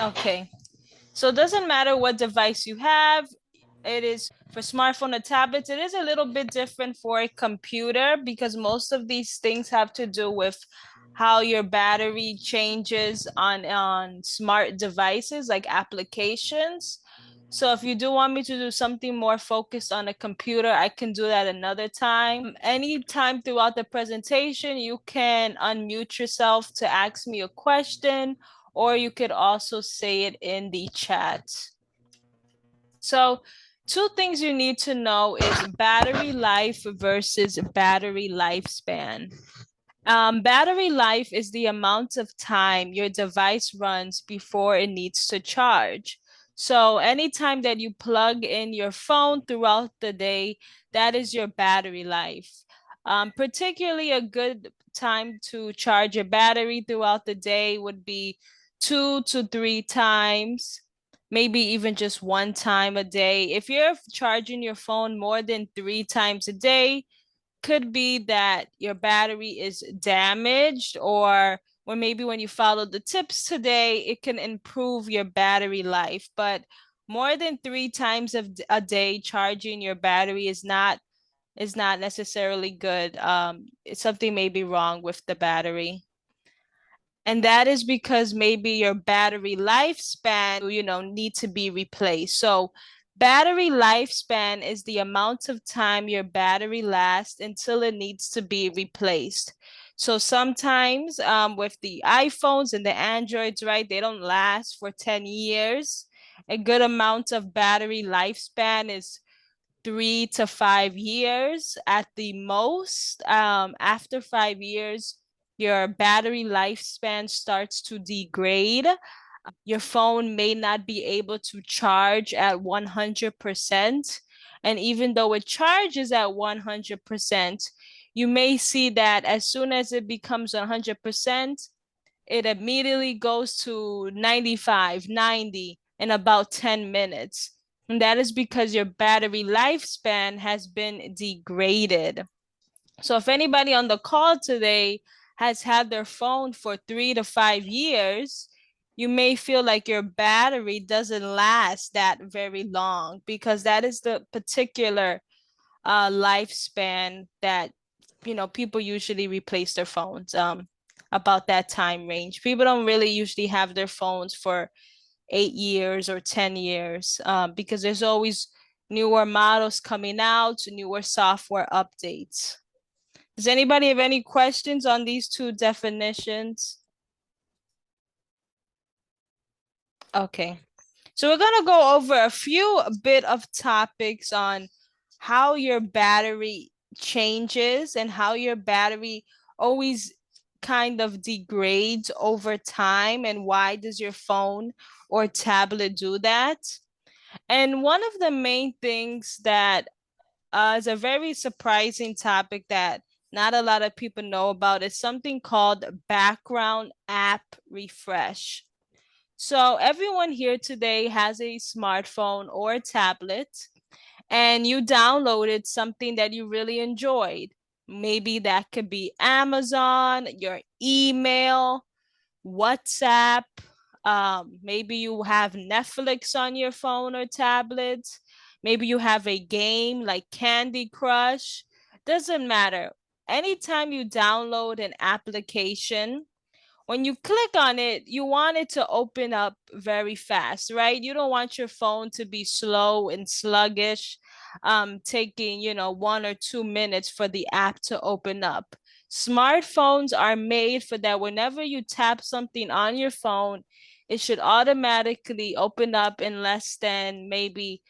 Okay. So it doesn't matter what device you have. It is for smartphone or tablets. It is a little bit different for a computer because most of these things have to do with how your battery changes on smart devices like applications. So if you do want me to do something more focused on a computer, I can do that another time. Anytime throughout the presentation, you can unmute yourself to ask me a question, or you could also say it in the chat. So two things you need to know is battery life versus battery lifespan. Battery life is the amount of time your device runs before it needs to charge. So anytime that you plug in your phone throughout the day, that is your battery life. Particularly a good time to charge your battery throughout the day would be 2 to 3 times, maybe even just one time a day. If you're charging your phone more than 3 times a day, could be that your battery is damaged, or maybe when you follow the tips today, it can improve your battery life. But more than 3 times a day charging your battery is not necessarily good. Something may be wrong with the battery. And that is because maybe your battery lifespan, need to be replaced. So battery lifespan is the amount of time your battery lasts until it needs to be replaced. So sometimes with the iPhones and the Androids, right, they don't last for 10 years. A good amount of battery lifespan is 3 to 5 years at the most. After 5 years, your battery lifespan starts to degrade. Your phone may not be able to charge at 100%. And even though it charges at 100%, you may see that as soon as it becomes 100%, it immediately goes to 95, 90 in about 10 minutes. And that is because your battery lifespan has been degraded. So if anybody on the call today has had their phone for 3 to 5 years, you may feel like your battery doesn't last that very long because that is the particular lifespan that people usually replace their phones about that time range. People don't really usually have their phones for 8 years or 10 years because there's always newer models coming out, newer software updates. Does anybody have any questions on these two definitions? Okay. So we're gonna go over a few bit of topics on how your battery changes and how your battery always kind of degrades over time, and why does your phone or tablet do that? And one of the main things that is a very surprising topic that not a lot of people know about is something called background app refresh. So everyone here today has a smartphone or a tablet, and you downloaded something that you really enjoyed. Maybe that could be Amazon, your email, WhatsApp. Maybe you have Netflix on your phone or tablet. Maybe you have a game like Candy Crush. Doesn't matter. Anytime you download an application, when you click on it, you want it to open up very fast, right? You don't want your phone to be slow and sluggish, taking, 1 or 2 minutes for the app to open up. Smartphones are made for that. Whenever you tap something on your phone, it should automatically open up in less than maybe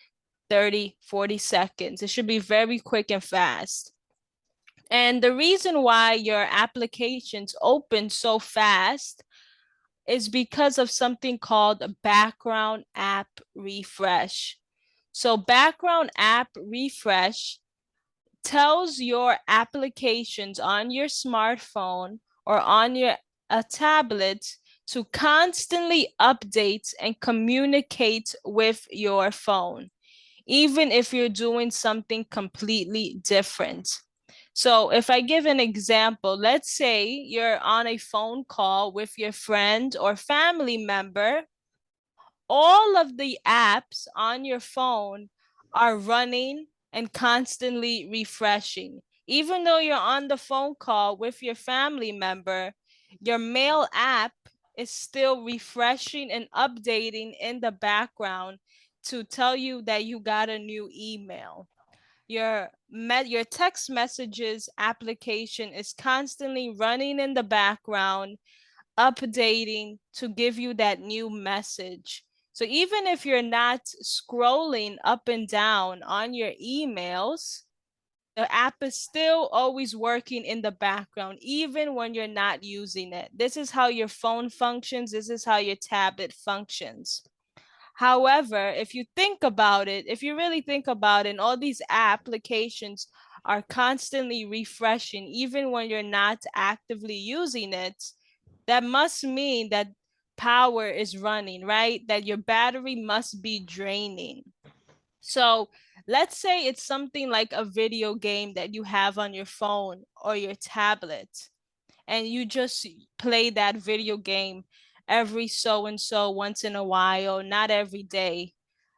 30, 40 seconds. It should be very quick and fast. And the reason why your applications open so fast is because of something called background app refresh. So, background app refresh tells your applications on your smartphone or on your a tablet to constantly update and communicate with your phone, even if you're doing something completely different. So, if I give an example, let's say you're on a phone call with your friend or family member all of the apps on your phone are running and constantly refreshing. Even though you're on the phone call with your family member, your mail app is still refreshing and updating in the background to tell you that you got a new email. Your text messages application is constantly running in the background, updating to give you that new message. So even if you're not scrolling up and down on your emails, the app is still always working in the background, even when you're not using it. This is how your phone functions. This is how your tablet functions. However, if you think about it, if you really think about it, all these applications are constantly refreshing, even when you're not actively using it, that must mean that power is running, right? That your battery must be draining. So let's say it's something like a video game that you have on your phone or your tablet, and you just play that video game every so and so once in a while, not every day.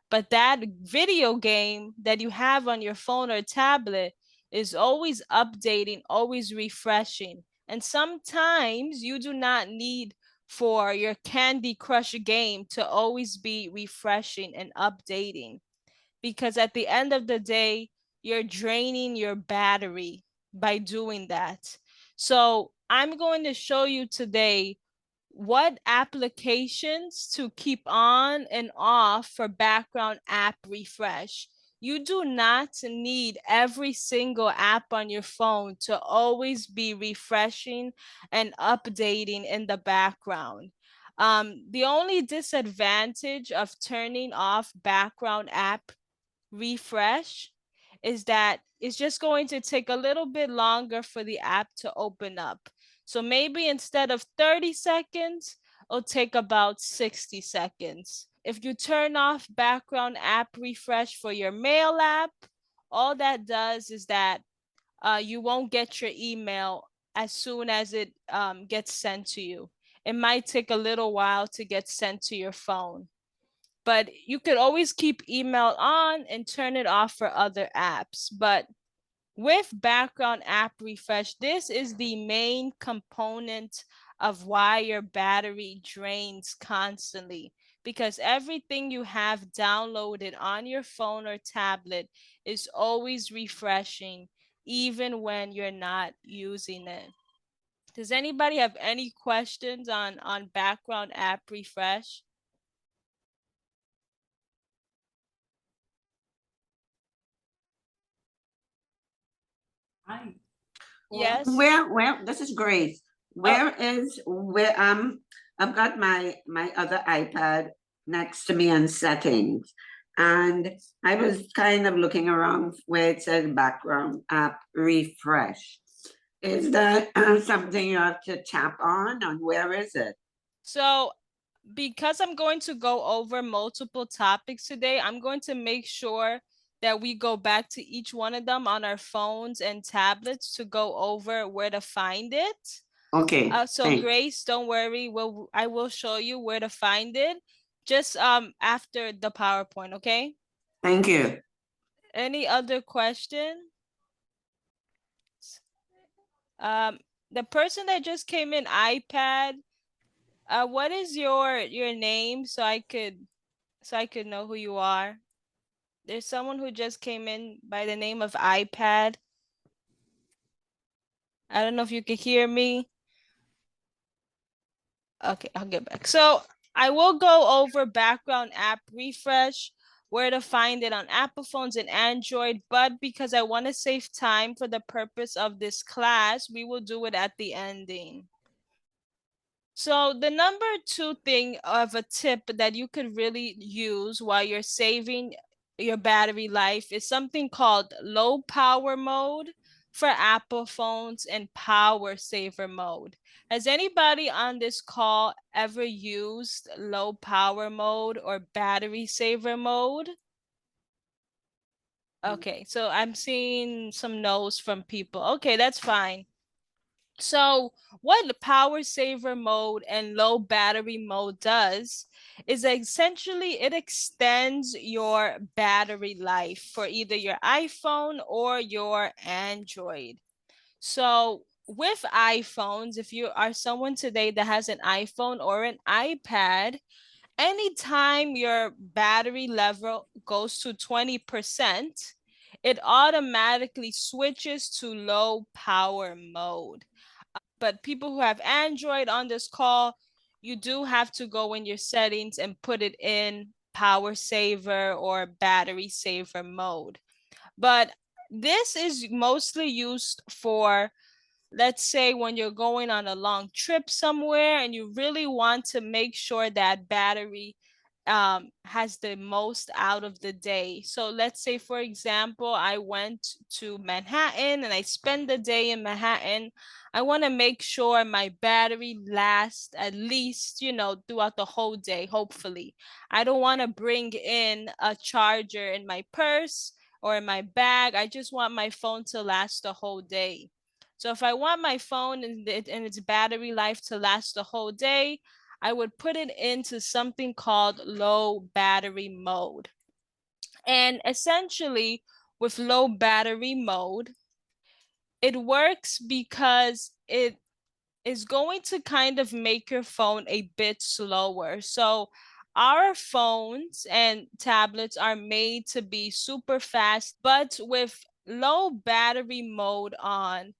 But that video game that you have on your phone or tablet is always updating, always refreshing. And sometimes you do not need for your Candy Crush game to always be refreshing and updating, because at the end of the day, you're draining your battery by doing that. So I'm going to show you today what applications to keep on and off for background app refresh. You do not need every single app on your phone to always be refreshing and updating in the background. The only disadvantage of turning off background app refresh is that it's just going to take a little bit longer for the app to open up. So maybe instead of 30 seconds, it'll take about 60 seconds. If you turn off background app refresh for your mail app, all that does is that you won't get your email as soon as it gets sent to you. It might take a little while to get sent to your phone, but you could always keep email on and turn it off for other apps. But with background app refresh, this is the main component of why your battery drains constantly, because everything you have downloaded on your phone or tablet is always refreshing, even when you're not using it. Does anybody have any questions on background app refresh? Hi. Yes. Where this is Grace. Oh, Where I've got my other iPad next to me in settings, and I was kind of looking around where it says background app refresh. Is that something you have to tap on, and where is it? so because I'm going to go over multiple topics today, I'm going to make sure that we go back to each one of them on our phones and tablets to go over where to find it. Okay, So thanks. Grace, don't worry. I will show you where to find it just after the PowerPoint, okay? Thank you. Any other question? Um, the person that just came in iPad, what is your name so I could know who you are? There's someone who just came in by the name of iPad. I don't know if you can hear me. Okay, I'll get back. So I will go over background app refresh, where to find it on Apple phones and Android, but because I want to save time for the purpose of this class, we will do it at the ending. So the number two thing of a tip that you could really use while you're saving your battery life is something called low power mode for Apple phones and power saver mode. Has anybody on this call ever used low power mode or battery saver mode? Okay, so I'm seeing some no's from people. Okay, that's fine. So, what the power saver mode and low battery mode does is essentially it extends your battery life for either your iPhone or your Android. So, with iPhones, if you are someone today that has an iPhone or an iPad, anytime your battery level goes to 20%, it automatically switches to low power mode. But people who have Android on this call, you do have to go in your settings and put it in power saver or battery saver mode. But this is mostly used for, let's say, when you're going on a long trip somewhere and you really want to make sure that battery has the most out of the day. So let's say, for example, I went to Manhattan and I spend the day in Manhattan. I want to make sure my battery lasts at least, throughout the whole day, hopefully. I don't want to bring in a charger in my purse or in my bag. I just want my phone to last the whole day. So if I want my phone and its battery life to last the whole day, I would put it into something called low battery mode. And essentially, with low battery mode, it works because it is going to kind of make your phone a bit slower. So, our phones and tablets are made to be super fast, but with low battery mode on,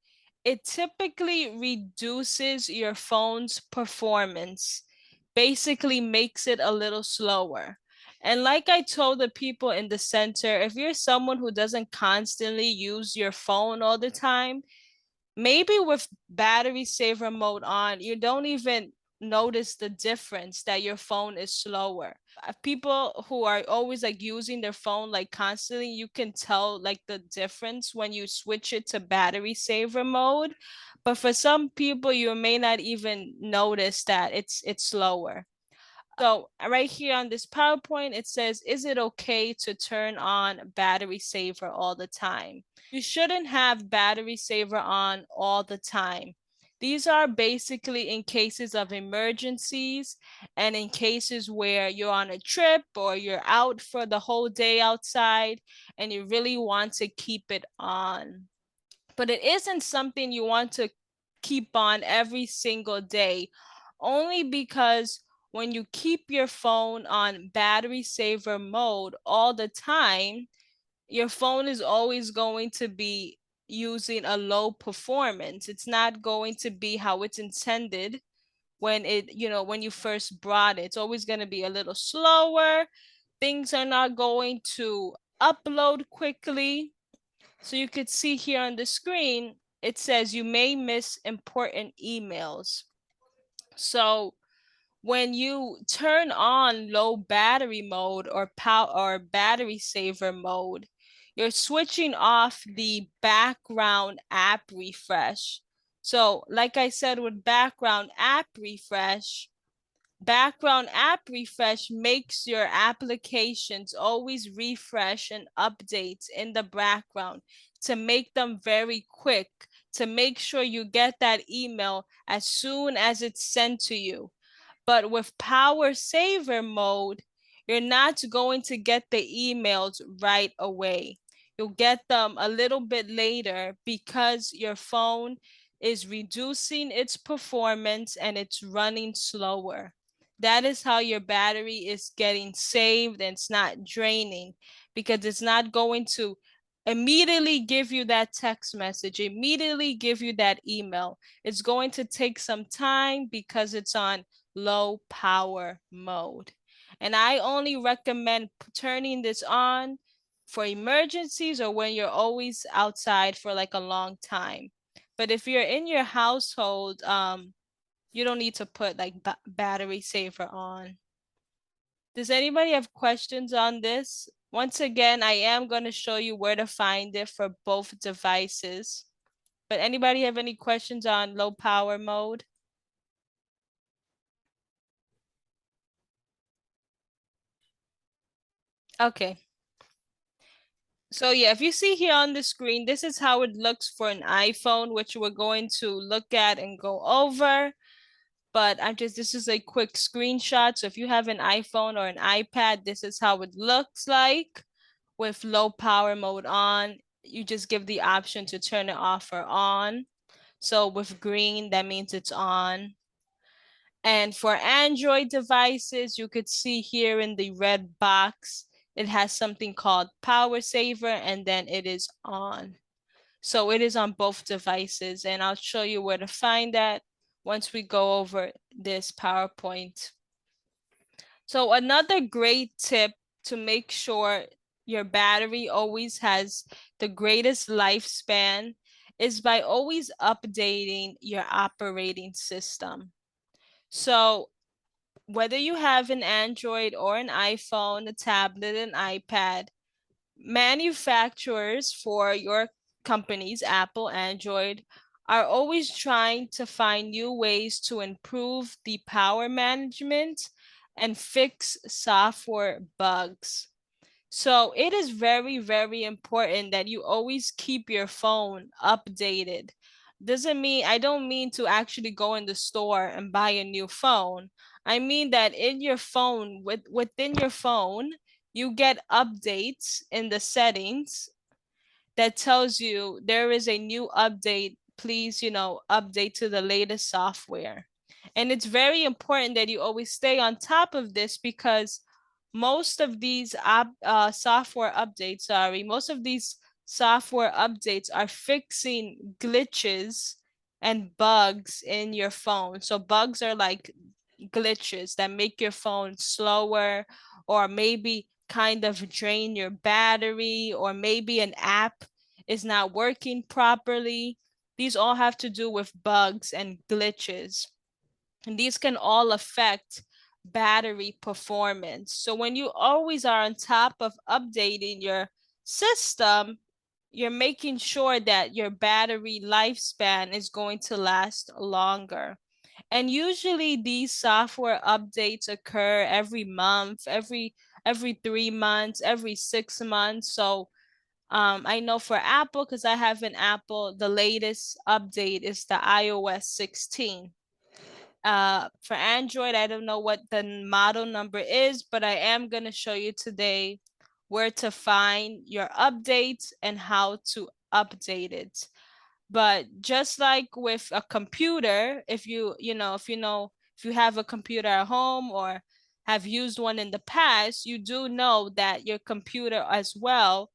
it typically reduces your phone's performance, basically makes it a little slower. And like I told the people in the center, if you're someone who doesn't constantly use your phone all the time, maybe with battery saver mode on, you don't even notice the difference that your phone is slower. People who are always like using their phone like constantly, you can tell like the difference when you switch it to battery saver mode. But for some people, you may not even notice that it's slower. So right here on this PowerPoint, it says, is it okay to turn on battery saver all the time? You shouldn't have battery saver on all the time. These are basically in cases of emergencies and in cases where you're on a trip or you're out for the whole day outside and you really want to keep it on. But it isn't something you want to keep on every single day, only because when you keep your phone on battery saver mode all the time, your phone is always going to be using a low performance. It's not going to be how it's intended when when you first brought it. It's always going to be a little slower. Things are not going to upload quickly. So you could see here on the screen, it says you may miss important emails. So when you turn on low battery mode or power or battery saver mode, you're switching off the background app refresh. So, like I said, with background app refresh makes your applications always refresh and update in the background to make them very quick, to make sure you get that email as soon as it's sent to you. But with power saver mode, you're not going to get the emails right away. You'll get them a little bit later because your phone is reducing its performance and it's running slower. That is how your battery is getting saved and it's not draining, because it's not going to immediately give you that text message, immediately give you that email. It's going to take some time because it's on low power mode. And I only recommend turning this on for emergencies or when you're always outside for like a long time. But if you're in your household, you don't need to put like battery saver on. Does anybody have questions on this? Once again, I am going to show you where to find it for both devices. But anybody have any questions on low power mode? Okay. So yeah, if you see here on the screen, this is how it looks for an iPhone, which we're going to look at and go over. But this is a quick screenshot. So if you have an iPhone or an iPad, this is how it looks like with low power mode on. You just give the option to turn it off or on. So with green, that means it's on. And for Android devices, you could see here in the red box, it has something called power saver, and then it is on. So it is on both devices, and I'll show you where to find that once we go over this PowerPoint. So another great tip to make sure your battery always has the greatest lifespan is by always updating your operating system. So whether you have an Android or an iPhone, a tablet, an iPad, manufacturers for your companies, Apple, Android, are always trying to find new ways to improve the power management and fix software bugs. So it is very, very important that you always keep your phone updated. Doesn't mean I don't mean to actually go in the store and buy a new phone. I mean that in your phone, within your phone, you get updates in the settings that tells you there is a new update. Please, update to the latest software. And it's very important that you always stay on top of this because most of these software updates, most of these software updates are fixing glitches and bugs in your phone. So bugs are like glitches that make your phone slower or maybe kind of drain your battery, or maybe an app is not working properly. These all have to do with bugs and glitches. And these can all affect battery performance. So when you always are on top of updating your system, you're making sure that your battery lifespan is going to last longer. And usually these software updates occur every month, every 3 months, every 6 months. So I know for Apple, because I have an Apple, the latest update is the iOS 16. For Android, I don't know what the model number is, but I am going to show you today where to find your updates and how to update it. But just like with a computer, if you have a computer at home or have used one in the past, you do know that your computer as well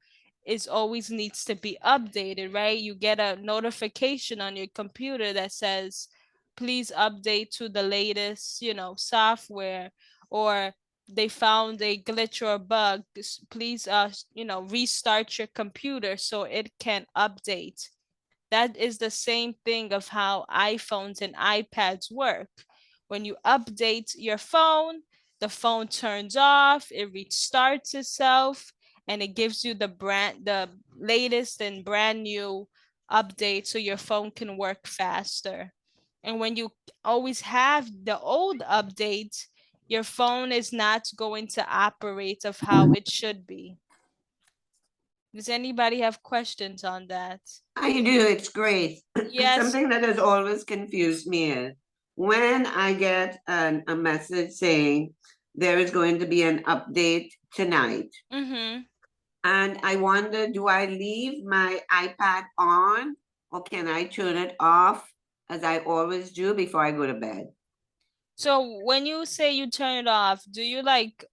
is always needs to be updated, right? You get a notification on your computer that says, please update to the latest, software, or they found a glitch or a bug. Please, restart your computer so it can update. That is the same thing of how iPhones and iPads work. When you update your phone, the phone turns off, it restarts itself, and it gives you the latest and brand new update so your phone can work faster. And when you always have the old updates, your phone is not going to operate of how it should be. Does anybody have questions on that? I do, it's great. Yes. Something that has always confused me is when I get a message saying there is going to be an update tonight, Mm-hmm. and I wonder, do I leave my iPad on or can I turn it off as I always do before I go to bed? So when you say you turn it off, do you like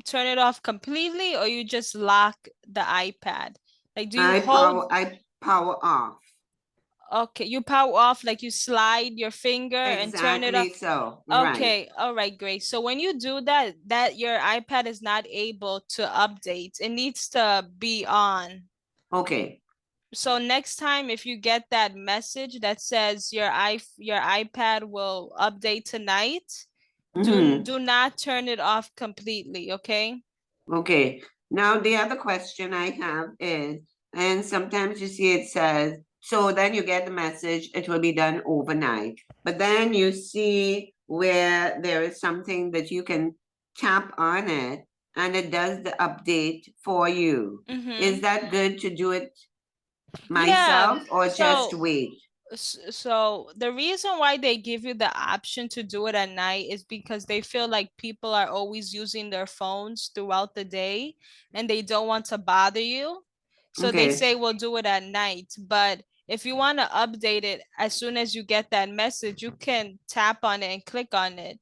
turn it off completely or you just lock the iPad? Like do you hold I power off. okay, you power off like you slide your finger and turn it off. Exactly so. Right. Okay, all right, great. So when you do that, your iPad is not able to update. It needs to be on. Okay. So next time if you get that message that says your iPad will update tonight, Hmm. do not turn it off completely, okay? Okay. Now the other question I have is, and sometimes you see it says, so then you get the message, it will be done overnight. But then you see where there is something that you can tap on it and it does the update for you. Is Mm-hmm. that good to do it Yeah. myself or just So wait? so the reason why they give you the option to do it at night is because they feel like people are always using their phones throughout the day and they don't want to bother you. So they Okay. say we'll do it at night. But if you want to update it as soon as you get that message, you can tap on it and click on it.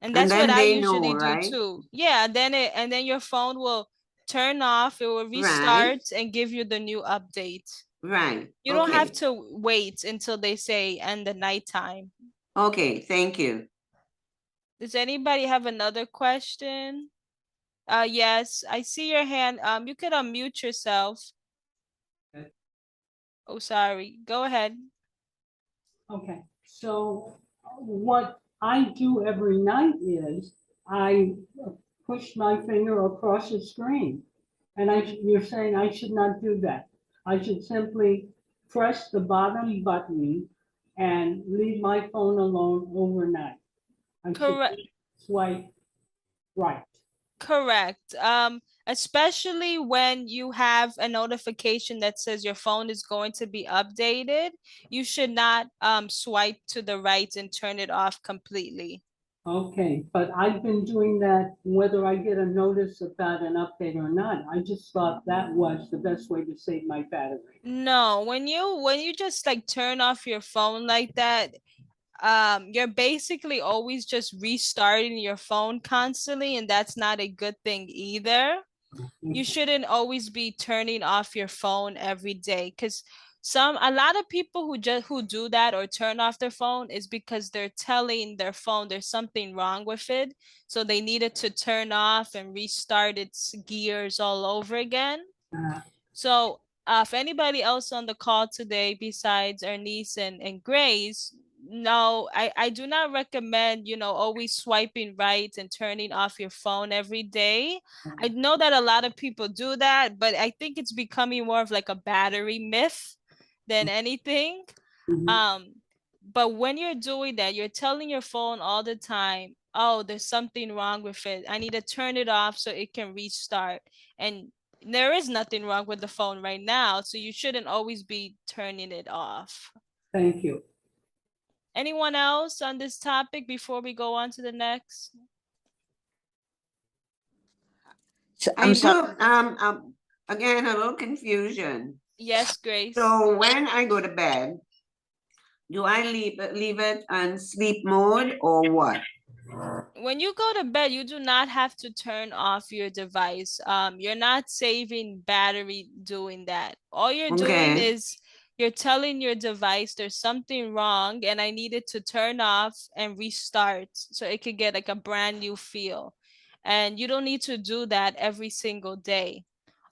And And that's what then I they know, usually do right? too. Yeah, then your phone will turn off, it will Right. restart and give you the new update. Right. You don't have Okay. to wait until they say end the nighttime. Okay. Thank you. Does anybody have another question? Yes, I see your hand. You could unmute yourself. Oh, sorry. Go ahead. Okay, so what I do every night is I push my finger across the screen. And you're saying I should not do that. I should simply press the bottom button and leave my phone alone overnight. I should Correct. swipe right. Correct. Especially when you have a notification that says your phone is going to be updated, you should not swipe to the right and turn it off completely. Okay, but I've been doing that whether I get a notice about an update or not. I just thought that was the best way to save my battery. No, when you just like turn off your phone like that, you're basically always just restarting your phone constantly, and that's not a good thing either. You shouldn't always be turning off your phone every day because a lot of people who do that or turn off their phone is because they're telling their phone there's something wrong with it, so they needed to turn off and restart its gears all over again. Uh, So, if anybody else on the call today besides our niece and Grace, no, I do not recommend, always swiping right and turning off your phone every day. I know that a lot of people do that, but I think it's becoming more of like a battery myth than anything. mhm. Um, but when you're doing that, you're telling your phone all the time, oh, there's something wrong with it. I need to turn it off so it can restart. And there is nothing wrong with the phone right now, so you shouldn't always be turning it off. Thank you. Anyone else on this topic before we go on to the next? So, I I'm do, sorry. again, a little confusion. Yes, Grace. So when I go to bed, do I leave it on sleep mode or what? When you go to bed, you do not have to turn off your device. You're not saving battery doing that. All you're doing Okay. is you're telling your device there's something wrong and I need it to turn off and restart so it could get like a brand new feel. And you don't need to do that every single day.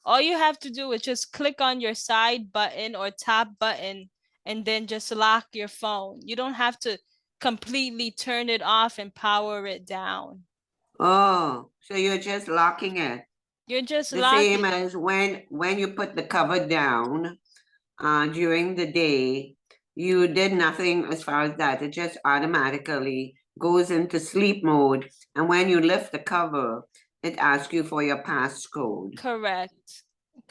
All you have to do is just click on your side button or top button and then just lock your phone. You don't have to completely turn it off and power it down. Oh, so you're just locking it. You're just The same locking. as when you put the cover down during the day, you did nothing as far as that. It just automatically goes into sleep mode. And when you lift the cover, it asks you for your passcode. Correct.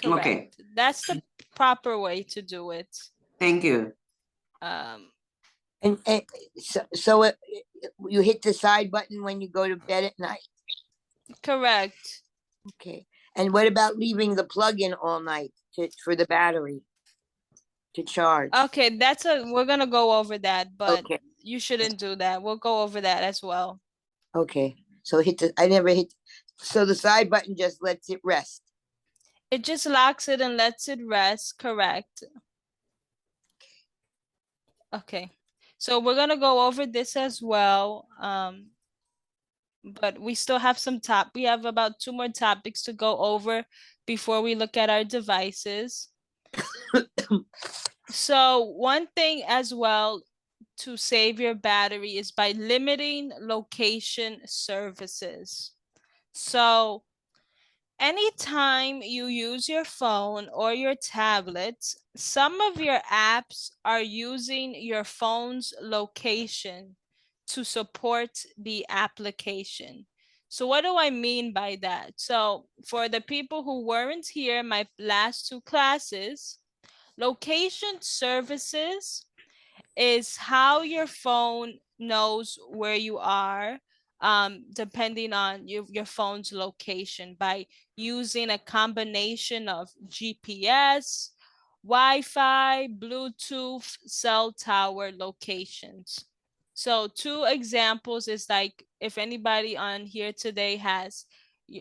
Okay, Correct. That's the proper way to do it. thank you. Um, And so you hit the side button when you go to bed at night. correct. Okay. And what about leaving the plug in all night for the battery to charge? Okay, we're gonna go over that, but Okay. you shouldn't do that. We'll go over that as well. Okay. So I never hit. So the side button just lets it rest. It just locks it and lets it rest. Correct. Okay. So we're gonna go over this as well. But we still have we have about two more topics to go over before we look at our devices. So one thing as well to save your battery is by limiting location services. So anytime you use your phone or your tablet, some of your apps are using your phone's location to support the application. So what do I mean by that? So for the people who weren't here in my last two classes, location services is how your phone knows where you are, depending on your phone's location by using a combination of GPS, Wi-Fi, Bluetooth, cell tower locations. So two examples is like if anybody on here today has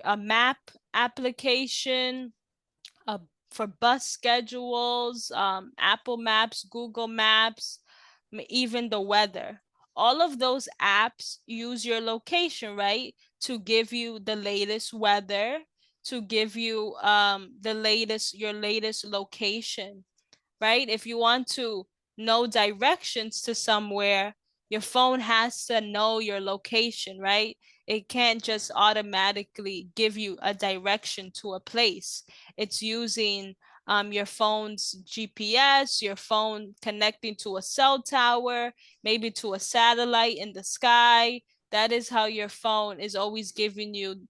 a map application, uh, for bus schedules, Apple Maps, Google Maps, even the weather. All of those apps use your location, right? To give you the latest weather, to give you your latest location, right? If you want to know directions to somewhere, your phone has to know your location, right? It can't just automatically give you a direction to a place. It's using your phone's GPS, your phone connecting to a cell tower, maybe to a satellite in the sky. That is how your phone is always giving you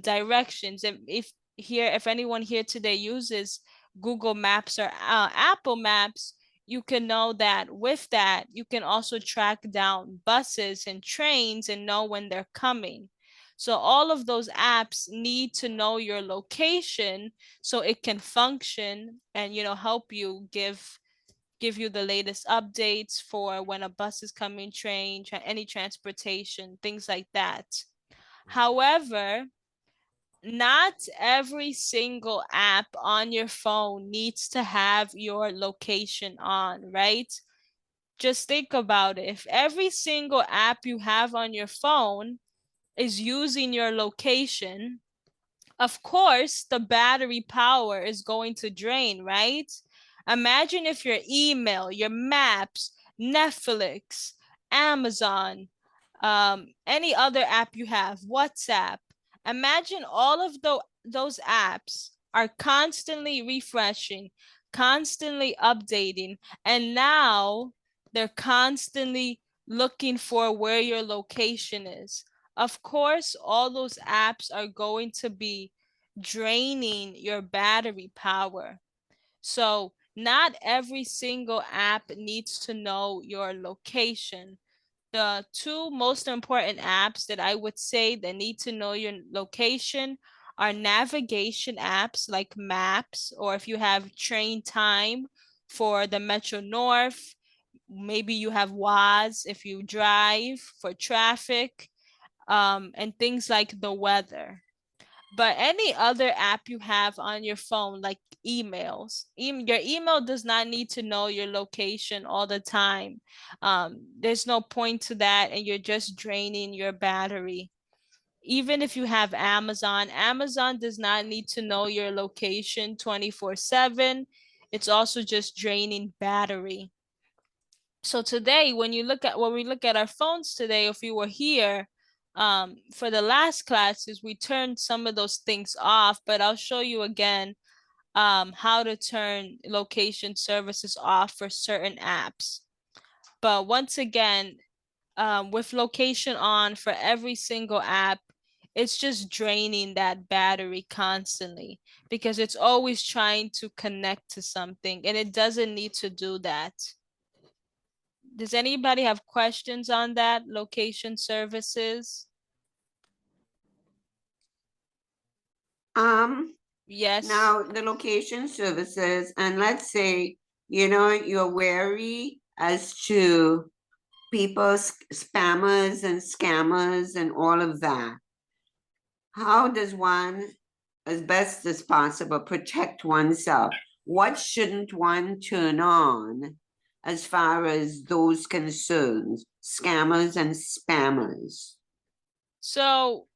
directions. If anyone here today uses Google Maps or Apple Maps, you can know that with that, you can also track down buses and trains and know when they're coming. So all of those apps need to know your location so it can function and help you give you the latest updates for when a bus is coming, any transportation, things like that. However, not every single app on your phone needs to have your location on, right? Just think about it. If every single app you have on your phone is using your location, of course, the battery power is going to drain, right? Imagine if your email, your maps, Netflix, Amazon, any other app you have, WhatsApp. Imagine all of those apps are constantly refreshing, constantly updating, and now they're constantly looking for where your location is. Of course, all those apps are going to be draining your battery power. So not every single app needs to know your location. The two most important apps that I would say that need to know your location are navigation apps like Maps, or if you have train time for the Metro North, maybe you have WAS if you drive for traffic, and things like the weather. But any other app you have on your phone, like emails, your email does not need to know your location all the time. There's no point to that, and you're just draining your battery. Even if you have Amazon, Amazon does not need to know your location 24/7. It's also just draining battery. So today, when we look at our phones today, if you were here, for the last classes, we turned some of those things off, but I'll show you again how to turn location services off for certain apps. But once again, with location on for every single app, it's just draining that battery constantly because it's always trying to connect to something and it doesn't need to do that. Does anybody have questions on that? Location services? Yes. Now the location services, and let's say, you're wary as to people, spammers and scammers and all of that. How does one, as best as possible, protect oneself? What shouldn't one turn on as far as those concerns, scammers and spammers? So,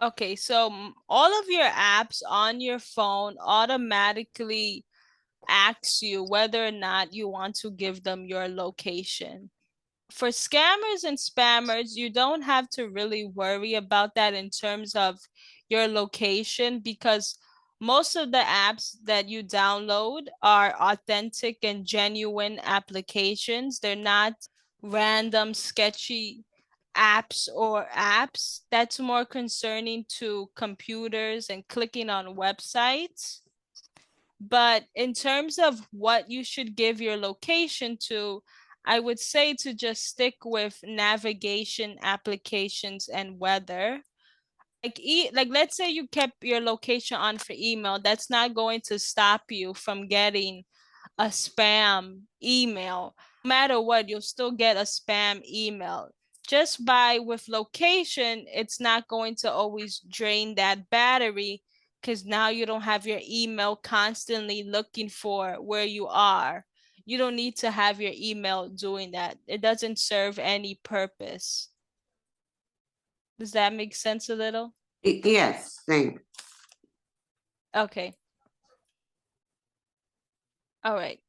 okay, so all of your apps on your phone automatically asks you whether or not you want to give them your location. For scammers and spammers, you don't have to really worry about that in terms of your location because most of the apps that you download are authentic and genuine applications. They're not random, sketchy apps. That's more concerning to computers and clicking on websites. But in terms of what you should give your location to, I would say to just stick with navigation applications and weather. Like let's say you kept your location on for email, that's not going to stop you from getting a spam email. No matter what, you'll still get a spam email. Just by with location, it's not going to always drain that battery because now you don't have your email constantly looking for where you are. You don't need to have your email doing that. It doesn't serve any purpose. Does that make sense a little? Yes, thank. Okay. All right.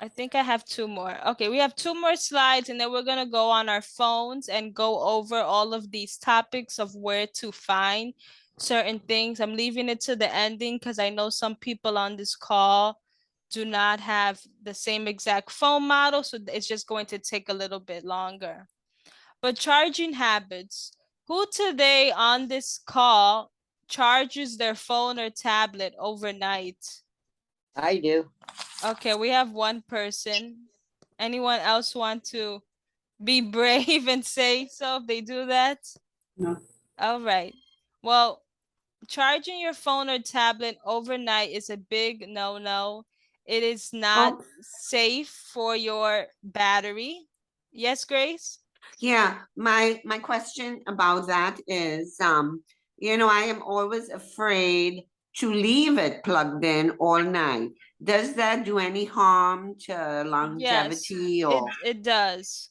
I think I have two more. Okay, we have two more slides and then we're gonna go on our phones and go over all of these topics of where to find certain things. I'm leaving it to the ending because I know some people on this call do not have the same exact phone model, so it's just going to take a little bit longer. But charging habits. Who today on this call charges their phone or tablet overnight? I do. Okay, we have one person. Anyone else want to be brave and say so if they do that? No. All right. Well, charging your phone or tablet overnight is a big no-no. It is not Oh, safe for your battery. Yes, Grace? yeah, my question about that is, I am always afraid to leave it plugged in all night. Does that do any harm to Yes, longevity or? it does.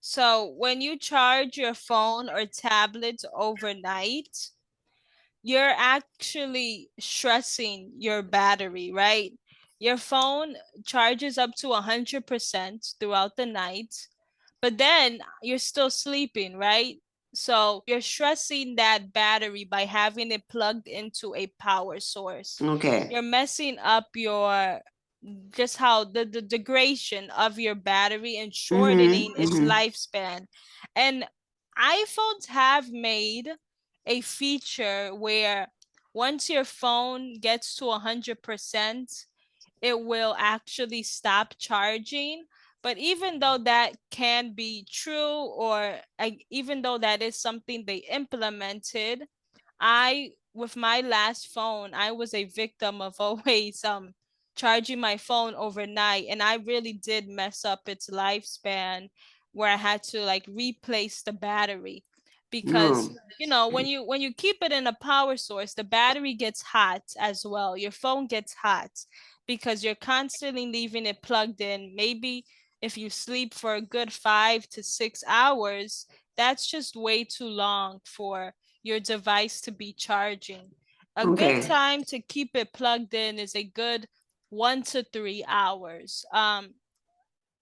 So when you charge your phone or tablet overnight, you're actually stressing your battery, right? Your phone charges up to 100% throughout the night, but then you're still sleeping, right? So you're stressing that battery by having it plugged into a power source. Okay. You're messing up your just how the degradation of your battery and shortening its lifespan. And iPhones have made a feature where once your phone gets to 100%, it will actually stop charging. But even though that can be true, or even though that is something they implemented, with my last phone, I was a victim of always charging my phone overnight, and I really did mess up its lifespan where I had to like replace the battery because No. when you keep it in a power source, the battery gets hot as well. Your phone gets hot because you're constantly leaving it plugged in. Maybe if you sleep for a good 5 to 6 hours, that's just way too long for your device to be charging. A good Okay. time to keep it plugged in is a good 1 to 3 hours.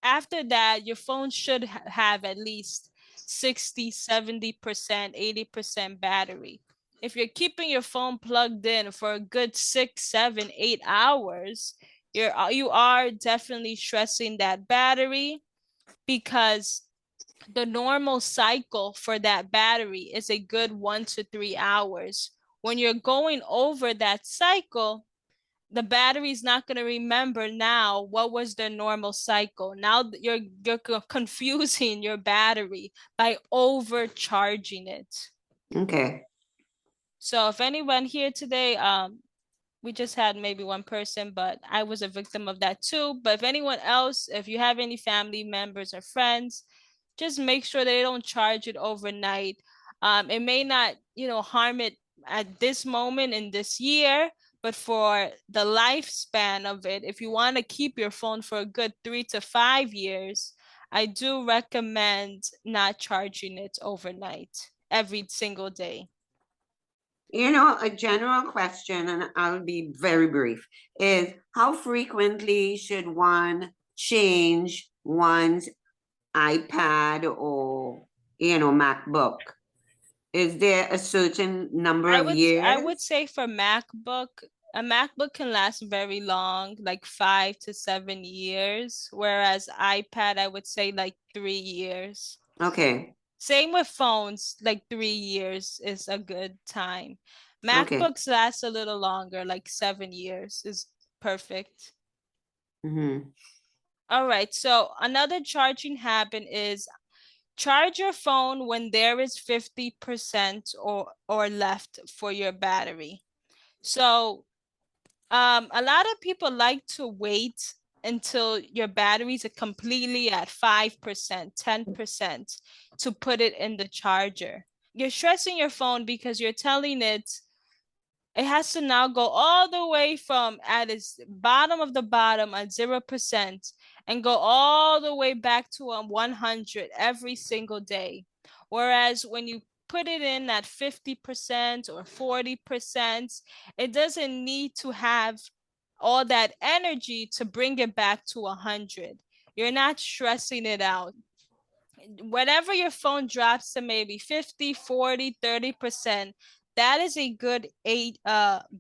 After that, your phone should have at least 60, 70%, 80% battery. If you're keeping your phone plugged in for a good 6, 7, 8 hours, you are definitely stressing that battery because the normal cycle for that battery is a good 1 to 3 hours. When you're going over that cycle, the battery's not going to remember now what was the normal cycle. Now you're confusing your battery by overcharging it. Okay. So if anyone here today, we just had maybe one person, but I was a victim of that too. But if anyone else, if you have any family members or friends, just make sure they don't charge it overnight. It may not, harm it at this moment in this year, but for the lifespan of it, if you want to keep your phone for a good 3 to 5 years, I do recommend not charging it overnight every single day. A general question, and I'll be very brief, is how frequently should one change one's iPad or, MacBook? Is there a certain number of I years? would say for MacBook, a MacBook can last very long, like 5 to 7 years, whereas iPad, I would say like 3 years. Okay. Same with phones, like 3 years is a good time. Okay. MacBooks last a little longer, like 7 years is perfect. Mm-hmm. All right, so another charging habit is charge your phone when there is 50% or left for your battery. So a lot of people like to wait until your batteries are completely at 5%, 10% to put it in the charger. You're stressing your phone because you're telling it has to now go all the way from at its bottom of the bottom at 0% and go all the way back to 100 every single day. Whereas when you put it in at 50% or 40%, it doesn't need to have all that energy to bring it back to 100. You're not stressing it out. Whenever your phone drops to maybe 50, 40, 30%, that is a good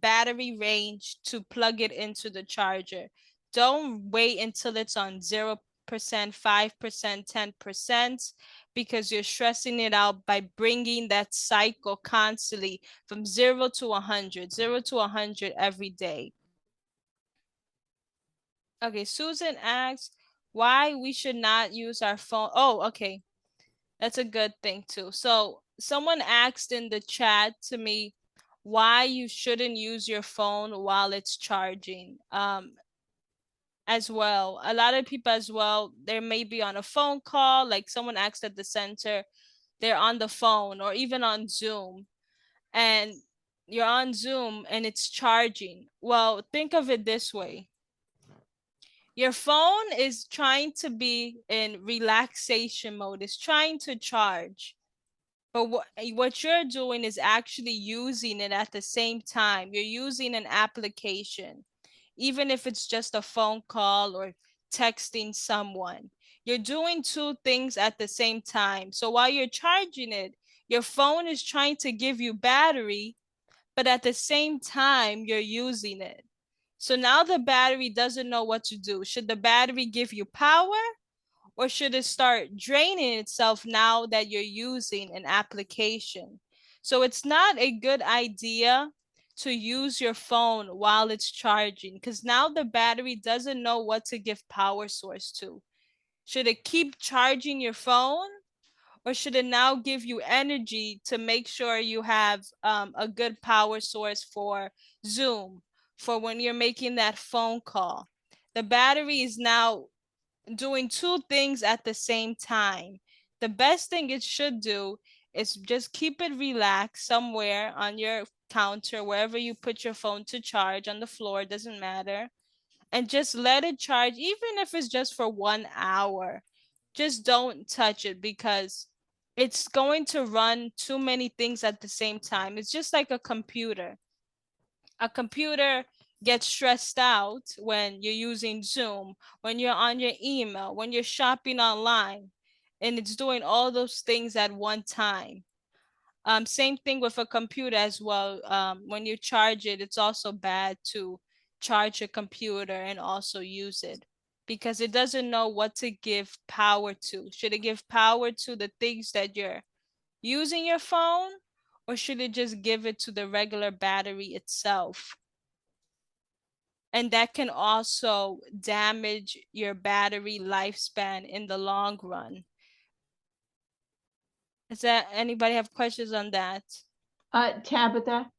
battery range to plug it into the charger. Don't wait until it's on 0%, 5%, 10%, because you're stressing it out by bringing that cycle constantly from 0 to 100, 0 to 100 every day. Okay, Susan asks why we should not use our phone. Oh, okay. That's a good thing too. So someone asked in the chat to me why you shouldn't use your phone while it's charging. As well, a lot of people as well, they may be on a phone call, like someone asked at the center, they're on the phone or even on Zoom, and you're on Zoom and it's charging. Well, think of it this way. Your phone is trying to be in relaxation mode, it's trying to charge. But what you're doing is actually using it at the same time. You're using an application, even if it's just a phone call or texting someone. You're doing two things at the same time. So while you're charging it, your phone is trying to give you battery, but at the same time, you're using it. So now the battery doesn't know what to do. Should the battery give you power, or should it start draining itself now that you're using an application? So it's not a good idea to use your phone while it's charging, because now the battery doesn't know what to give power source to. Should it keep charging your phone, or should it now give you energy to make sure you have a good power source for Zoom, for when you're making that phone call? The battery is now doing two things at the same time. The best thing it should do is just keep it relaxed somewhere on your counter, wherever you put your phone to charge, on the floor, doesn't matter, and just let it charge, even if it's just for 1 hour. Just don't touch it, because it's going to run too many things at the same time. It's just like a computer. A computer gets stressed out when you're using Zoom, when you're on your email, when you're shopping online, and it's doing all those things at one time. Same thing with a computer as well. When you charge it, it's also bad to charge a computer and also use it, because it doesn't know what to give power to. Should it give power to the things that you're using your phone, or should it just give it to the regular battery itself? And that can also damage your battery lifespan in the long run. Is that anybody have questions on that? Tabitha, how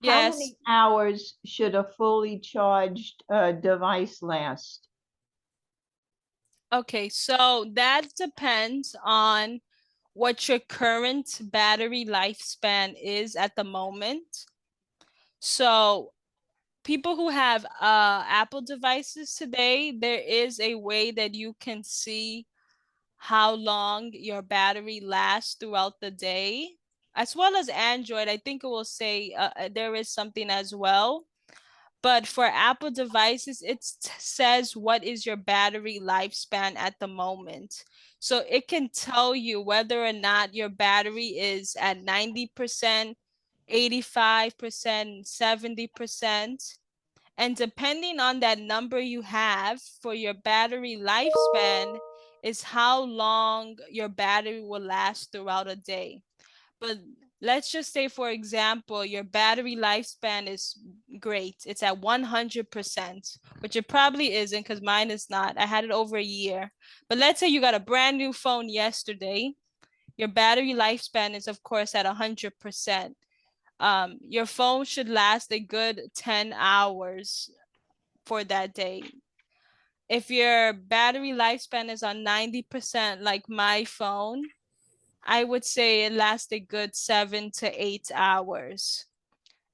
Yes. many hours should a fully charged device last? Okay, so that depends on what your current battery lifespan is at the moment. So people who have Apple devices today, there is a way that you can see how long your battery lasts throughout the day, as well as Android. I think it will say there is something as well. But for Apple devices, it says what is your battery lifespan at the moment. So it can tell you whether or not your battery is at 90%, 85%, 70%. And depending on that number you have for your battery lifespan, is how long your battery will last throughout a day. But let's just say, for example, your battery lifespan is great. It's at 100%, which it probably isn't because mine is not. I had it over a year. But let's say you got a brand new phone yesterday. Your battery lifespan is, of course, at 100%. Your phone should last a good 10 hours for that day. If your battery lifespan is on 90%, like my phone, I would say it lasts a good 7 to 8 hours.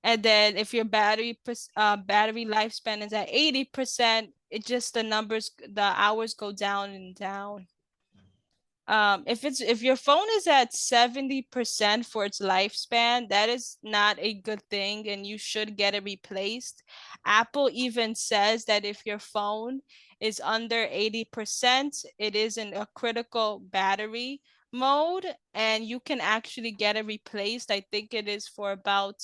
And then if your battery lifespan is at 80%, it just the hours go down and down. If your phone is at 70% for its lifespan, that is not a good thing and you should get it replaced. Apple even says that if your phone is under 80%, it is in a critical battery mode and you can actually get it replaced. I think it is for about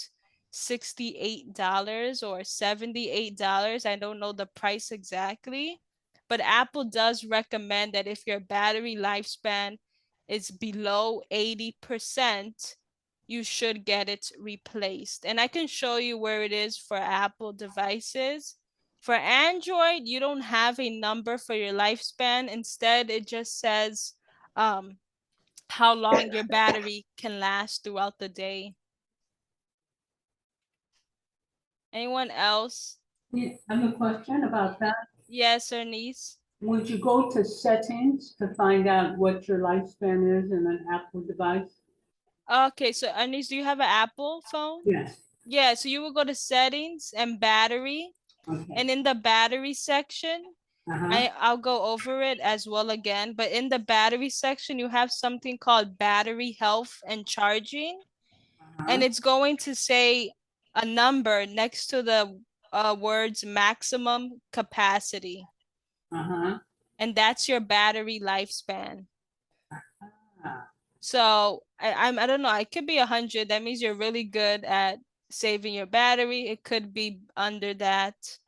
$68 or $78. I don't know the price exactly, but Apple does recommend that if your battery lifespan is below 80%, you should get it replaced. And I can show you where it is for Apple devices. For Android, you don't have a number for your lifespan. Instead, it just says how long your battery can last throughout the day. Anyone else? Yeah, I have a question about that. Yes, Ernest? Would you go to settings to find out what your lifespan is in an Apple device? Okay, so Ernest, do you have an Apple phone? Yes. Yeah, so you will go to settings and battery, Okay. and in the battery section, Uh-huh. I'll go over it as well again, but in the battery section, you have something called battery health and charging, and Uh-huh. it's going to say a number next to the words maximum capacity, Uh-huh. and that's your battery lifespan. Ah, So I don't know, it could be 100. That means you're really good at saving your battery. It could be under that.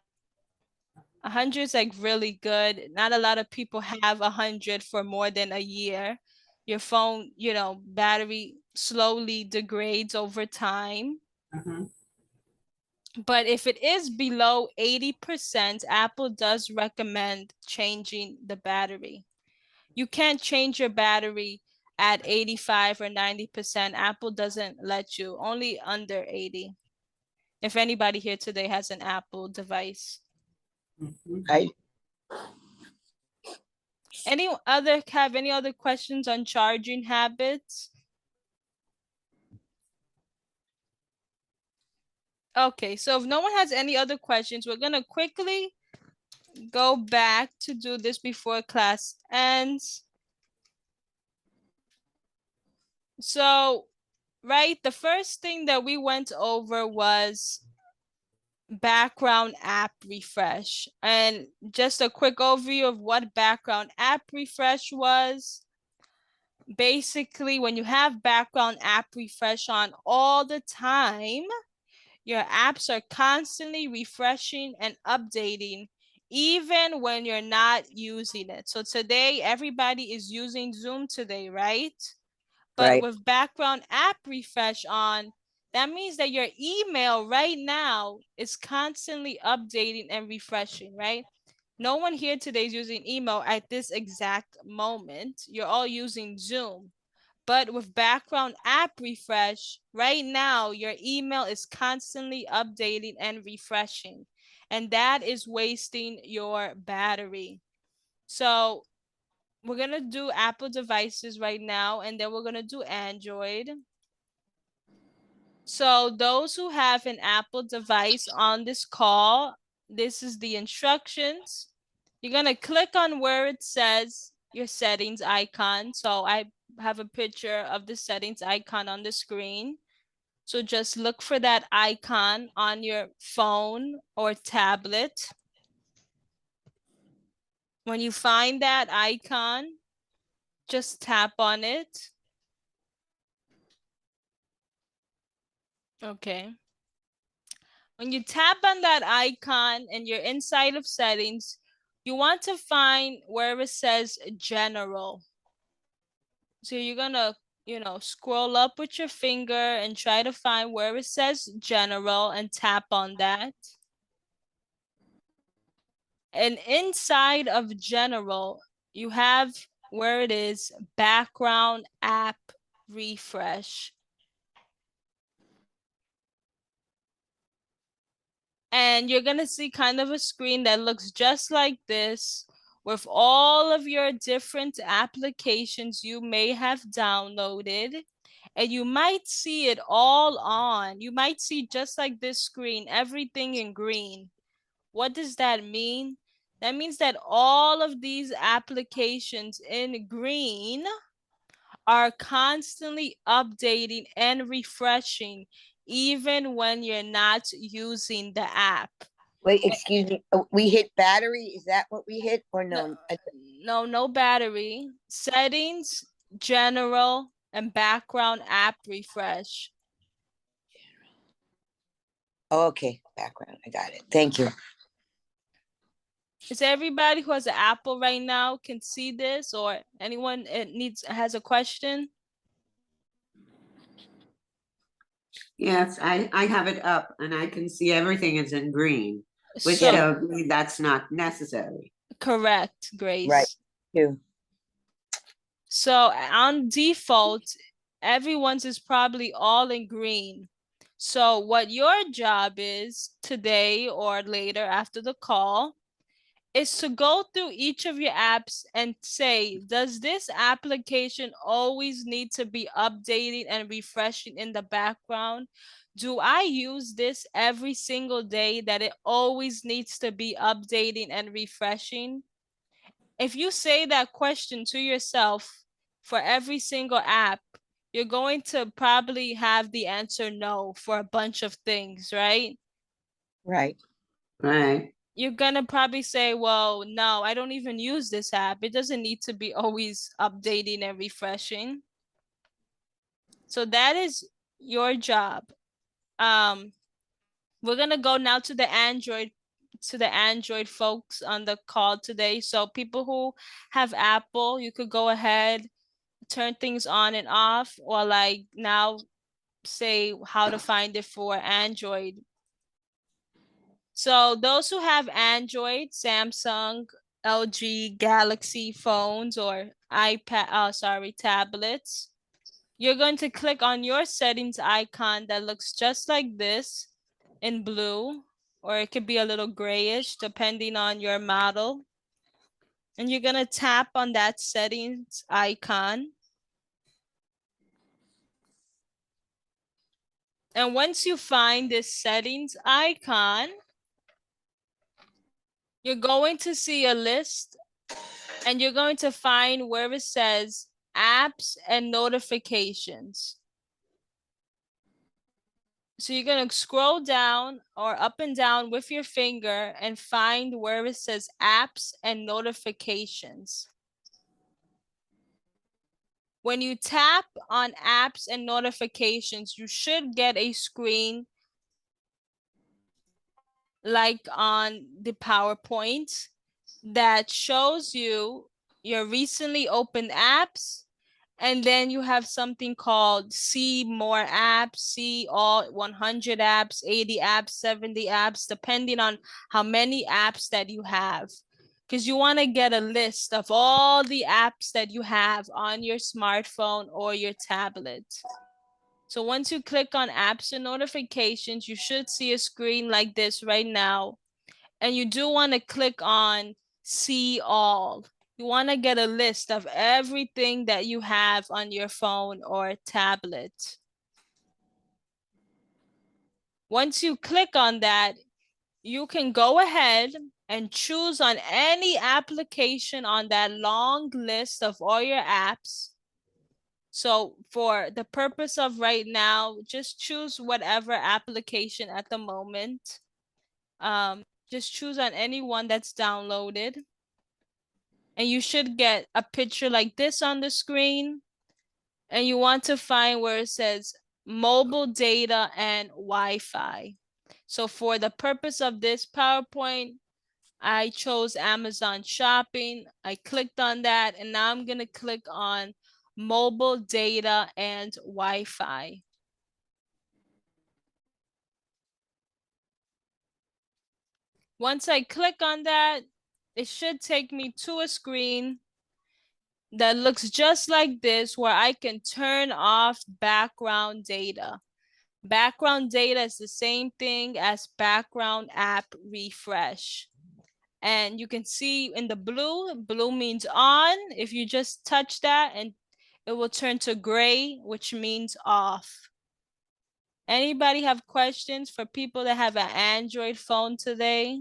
100 is like really good. Not a lot of people have 100 for more than a year. Your phone, battery slowly degrades over time. uh-huh. But if it is below 80%, Apple does recommend changing the battery. You can't change your battery at 85 or 90%. Apple doesn't let you, only under 80. If anybody here today has an Apple device. Mhm. I Have any other questions on charging habits? Okay, so if no one has any other questions, we're gonna quickly go back to do this before class ends. So, right, the first thing that we went over was background app refresh. And just a quick overview of what background app refresh was. Basically, when you have background app refresh on all the time, your apps are constantly refreshing and updating even when you're not using it. So today, everybody is using Zoom today, right? But right. with background app refresh on, that means that your email right now is constantly updating and refreshing, right? No one here today is using email at this exact moment. You're all using Zoom. But with background app refresh, right now, your email is constantly updating and refreshing. And that is wasting your battery. So we're going to do Apple devices right now, and then we're going to do Android. So those who have an Apple device on this call, this is the instructions. You're going to click on where it says your settings icon. So I have a picture of the settings icon on the screen. So just look for that icon on your phone or tablet. When you find that icon, just tap on it. Okay. When you tap on that icon and you're inside of settings, you want to find where it says general. So you're gonna, scroll up with your finger and try to find where it says general and tap on that. And inside of general, you have where it is background app refresh. And you're gonna see kind of a screen that looks just like this with all of your different applications you may have downloaded. And you might see it all on. You might see just like this screen, everything in green. What does that mean? That means that all of these applications in green are constantly updating and refreshing, even when you're not using the app. Wait, excuse me. We hit battery. Is that what we hit or no? No battery. Settings, general, and background app refresh. Oh, okay, background. I got it. Thank you. Is everybody who has an Apple right now can see this, or anyone has a question? Yes, I have it up and I can see everything is in green, which So tells me that's not necessary. correct, Grace. Right. Too. So on default, everyone's is probably all in green. So what your job is today or later after the call is to go through each of your apps and say, does this application always need to be updating and refreshing in the background? Do I use this every single day that it always needs to be updating and refreshing? If you say that question to yourself for every single app, you're going to probably have the answer no for a bunch of things, right? Right. Right. You're gonna probably say, well, no, I don't even use this app. It doesn't need to be always updating and refreshing. So that is your job. We're gonna go now to the Android folks on the call today. So people who have Apple, you could go ahead, turn things on and off, or like now say how to find it for Android. So those who have Android, Samsung, LG, Galaxy phones or tablets, you're going to click on your settings icon that looks just like this in blue, or it could be a little grayish depending on your model. And you're going to tap on that settings icon. And once you find this settings icon, you're going to see a list and you're going to find where it says apps and notifications. So you're going to scroll down or up and down with your finger and find where it says apps and notifications. When you tap on apps and notifications, you should get a screen like on the PowerPoint that shows you your recently opened apps, and then you have something called see more apps, see all 100 apps, 80 apps, 70 apps, depending on how many apps that you have. Because you want to get a list of all the apps that you have on your smartphone or your tablet. So once you click on apps and notifications, you should see a screen like this right now. And you do want to click on see all. You want to get a list of everything that you have on your phone or tablet. Once you click on that, you can go ahead and choose on any application on that long list of all your apps. So for the purpose of right now, just choose whatever application at the moment. Just choose on any one that's downloaded. And you should get a picture like this on the screen. And you want to find where it says mobile data and Wi-Fi. So for the purpose of this PowerPoint, I chose Amazon shopping. I clicked on that, and now I'm gonna click on mobile data and Wi-Fi. Once I click on that, it should take me to a screen that looks just like this, where I can turn off background data. Background data is the same thing as background app refresh. And you can see in the blue means on. If you just touch that, and it will turn to gray, which means off. Anybody have questions for people that have an Android phone today?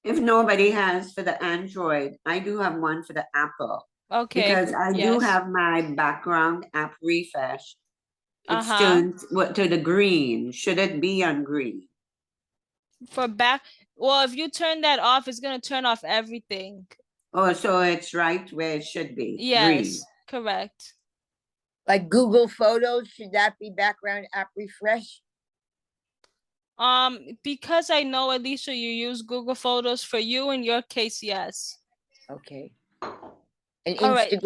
If nobody has for the Android, I do have one for the Apple. Okay. Because I do yes. have my background app refresh. It's Uh-huh. turned to the green. Should it be on green? For back, well, if you turn that off, it's gonna turn off everything. Oh, so it's right where it should be, green. Yes, correct. Like Google Photos, should that be background app refresh? Because I know, Alicia, you use Google Photos. For you, in your case, yes. Okay. And All right.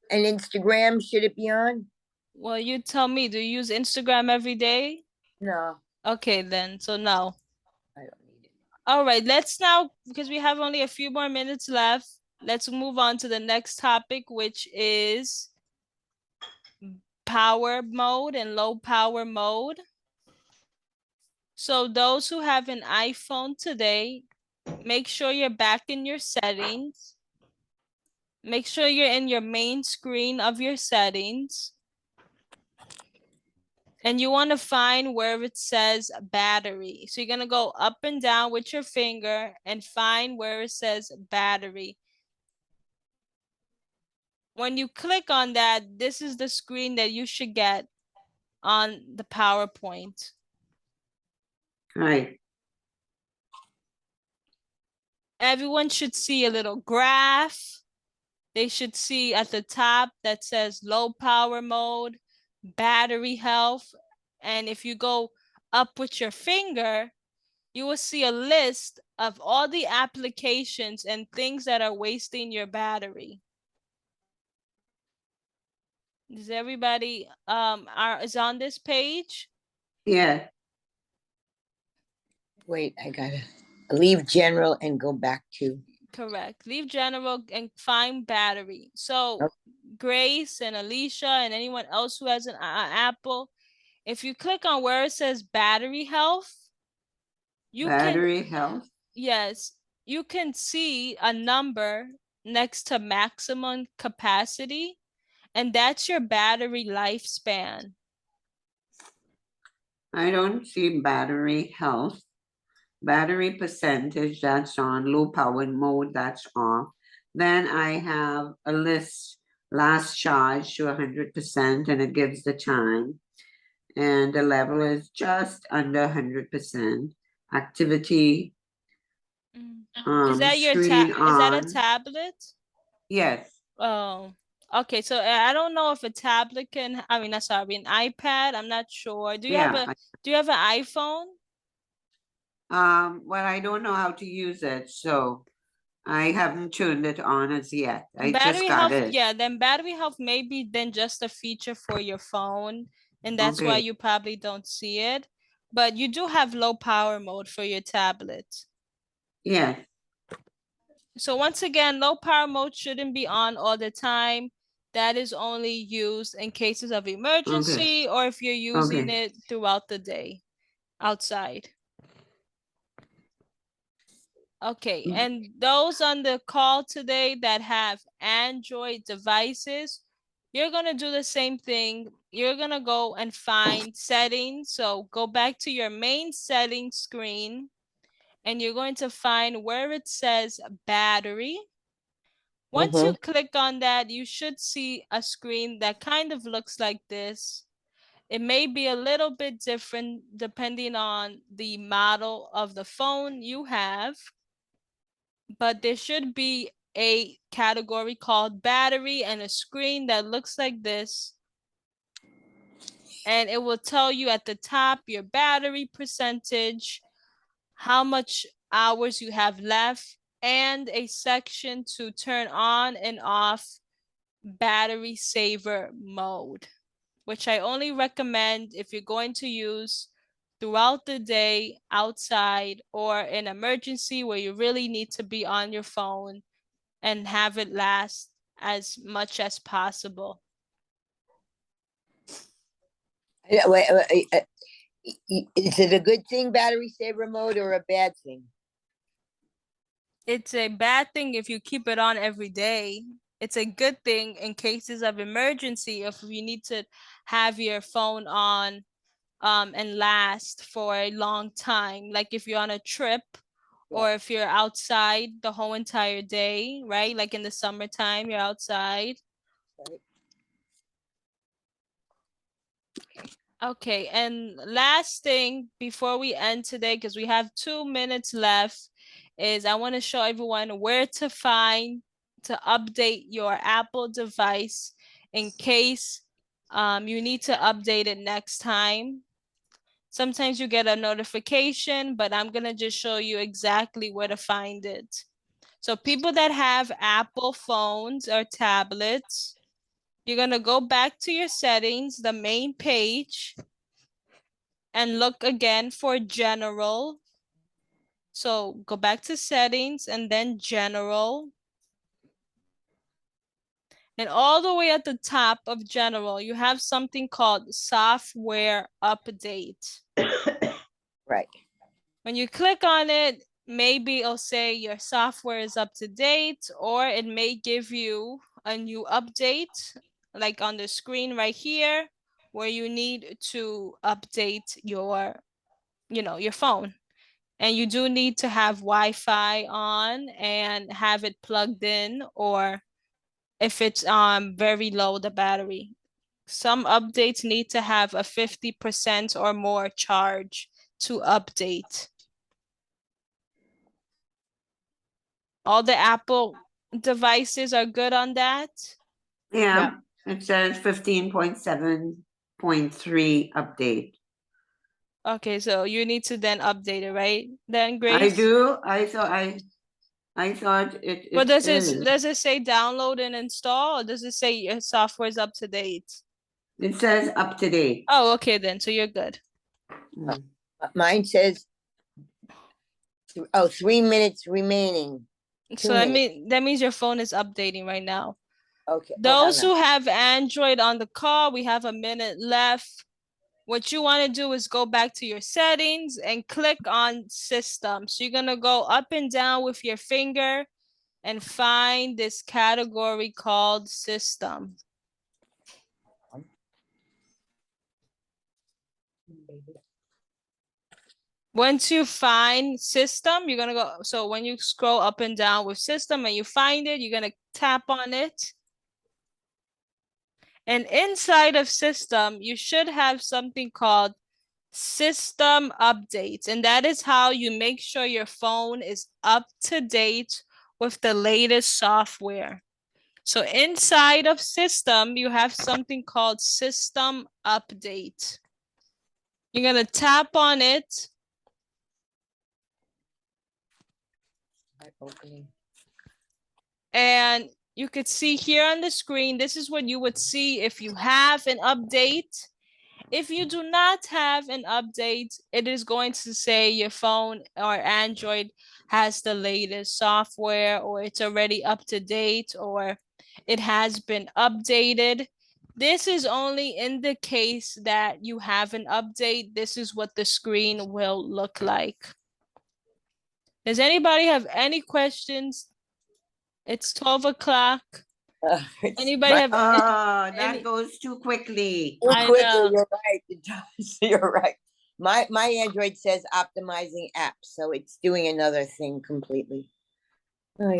Instagram, should it be on? Well, you tell me, do you use Instagram every day? No, Okay, then, so no. I don't need it. All right, let's now, because we have only a few more minutes left, let's move on to the next topic, which is power mode and low power mode. So those who have an iPhone today, make sure you're back in your settings. Make sure you're in your main screen of your settings. And you want to find where it says battery. So you're going to go up and down with your finger and find where it says battery. When you click on that, this is the screen that you should get on the PowerPoint. Right. Everyone should see a little graph. They should see at the top that says low power mode, battery health. And if you go up with your finger, you will see a list of all the applications and things that are wasting your battery. Is everybody is on this page? Yeah. Wait, I gotta leave general and go back to. Correct. Leave general and find battery. So Grace and Alicia and anyone else who has an Apple, if you click on where it says battery health, Battery health. Yes, you can see a number next to maximum capacity, and that's your battery lifespan. I don't see battery health. Battery percentage, that's on. Low power mode, that's off. Then I have a list, last charge to 100%, and it gives the time. And the level is just under 100%. Activity. Is that your Screen is that a on. tablet? Yes. Oh, okay. So I don't know if a tablet can, I mean, sorry, an iPad. I'm not sure. Do you have Yeah. do you have an iPhone? Well, I don't know how to use it, so I haven't turned it on as yet. I just Battery got health, it. yeah, then battery health may be then just a feature for your phone, and that's why Okay. you probably don't see it. But you do have low power mode for your tablet. Yeah. So once again, low power mode shouldn't be on all the time. That is only used in cases of emergency or if you're using it throughout the day outside. Okay, and those on the call today that have Android devices, you're gonna do the same thing. You're gonna go and find settings. So go back to your main settings screen, and you're going to find where it says battery. Once you click on that, you should see a screen that kind of looks like this. It may be a little bit different depending on the model of the phone you have, but there should be a category called battery and a screen that looks like this. and it will tell you at the top your battery percentage, how much hours you have left, and a section to turn on and off battery saver mode, which I only recommend if you're going to use throughout the day outside or an emergency where you really need to be on your phone and have it last as much as possible. Yeah, is it a good thing, battery saver mode, or a bad thing? It's a bad thing if you keep it on every day. It's a good thing in cases of emergency if you need to have your phone on and last for a long time, like if you're on a trip or if you're outside the whole entire day, right? Like in the summertime, you're outside. Right. Okay, and last thing before we end today, because we have 2 minutes left, is I want to show everyone where to find to update your Apple device in case you need to update it next time. Sometimes you get a notification, but I'm gonna just show you exactly where to find it. So people that have Apple phones or tablets, you're gonna go back to your settings, the main page, and look again for general. So go back to settings and then general. And all the way at the top of general, you have something called software update. Right. When you click on it, maybe it'll say your software is up to date, or it may give you a new update, like on the screen right here, where you need to update your, your phone. And you do need to have Wi-Fi on and have it plugged in, or if it's very low, the battery. Some updates need to have a 50% or more charge to update. All the Apple devices are good on that? Yeah, it says 15.7.3 update. Okay, so you need to then update it, right? Then I Grace? do, I thought But it is. does it say download and install, or does it say your software is up to date? It says up to date. Oh, okay then, so you're good. Mm. Mine says, 3 minutes remaining. So that means your phone is updating right now. Okay. Those who have Android on the call, we have a minute left. What you want to do is go back to your settings and click on system. So you're going to go up and down with your finger and find this category called system. Once you find system, you're gonna go, so when you scroll up and down with system and you find it, you're gonna tap on it. And inside of system, you should have something called system updates. And that is how you make sure your phone is up to date with the latest software. So inside of system, you have something called system update. You're gonna tap on it. And you could see here on the screen, this is what you would see if you have an update. If you do not have an update, it is going to say your phone or Android has the latest software, or it's already up to date, or it has been updated. This is only in the case that you have an update. This is what the screen will look like. Does anybody have any questions? It's 12 o'clock. Anybody have That goes too quickly. I Quickly, know. you're right. It does. You're right. My Android says optimizing apps, so it's doing another thing completely. Right.